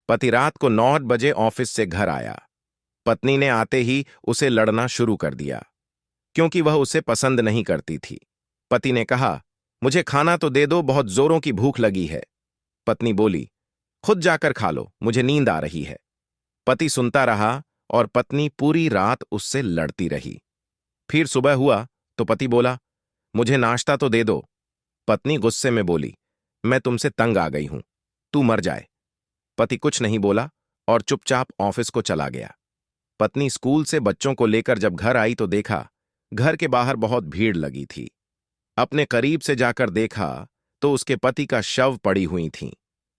पति रात को 9 बजे ऑफिस से घर आया। पत्नी ने आते ही उसे लड़ना शुरू कर दिया, क्योंकि वह उसे पसंद नहीं करती थी। पति ने कहा, मुझे खाना तो दे दो, बहुत जोरों की भूख लगी है। पत्नी बोली, खुद जाकर खा लो, मुझे नींद आ रही है। पति सुनता रहा और पत्नी पूरी रात उससे लड़ती रही। फिर सुबह हुआ तो पति बोला, मुझे नाश्ता तो दे दो। पत्नी गुस्से में बोली, मैं तुमसे तंग आ गई हूं, तू मर जाए। पति कुछ नहीं बोला और चुपचाप ऑफिस को चला गया। पत्नी स्कूल से बच्चों को लेकर जब घर आई तो देखा घर के बाहर बहुत भीड़ लगी थी। अपने करीब से जाकर देखा तो उसके पति का शव पड़ी हुई थी।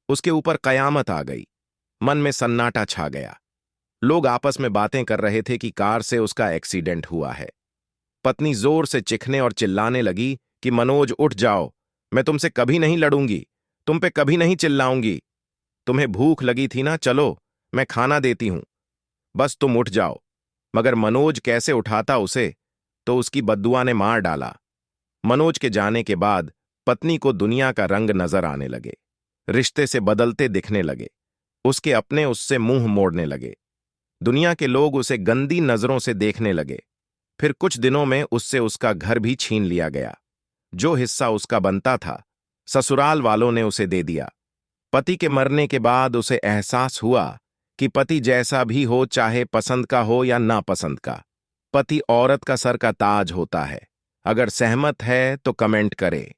उसके ऊपर कयामत आ गई। मन में सन्नाटा छा गया। लोग आपस में बातें कर रहे थे कि कार से उसका एक्सीडेंट हुआ है। पत्नी जोर से चिखने और चिल्लाने लगी कि मनोज उठ जाओ, मैं तुमसे कभी नहीं लड़ूंगी, तुम पे कभी नहीं चिल्लाऊंगी। तुम्हें भूख लगी थी ना, चलो मैं खाना देती हूं, बस तुम उठ जाओ। मगर मनोज कैसे उठाता उसे, तो उसकी बद्दुआ ने मार डाला। मनोज के जाने के बाद पत्नी को दुनिया का रंग नजर आने लगे। रिश्ते से बदलते दिखने लगे। उसके अपने उससे मुंह मोड़ने लगे। दुनिया के लोग उसे गंदी नजरों से देखने लगे। फिर कुछ दिनों में उससे उसका घर भी छीन लिया गया। जो हिस्सा उसका बनता था, ससुराल वालों ने उसे दे दिया। पति के मरने के बाद उसे एहसास हुआ कि पति जैसा भी हो, चाहे पसंद का हो या नापसंद का, पति औरत का सर का ताज होता है। अगर सहमत है तो कमेंट करे।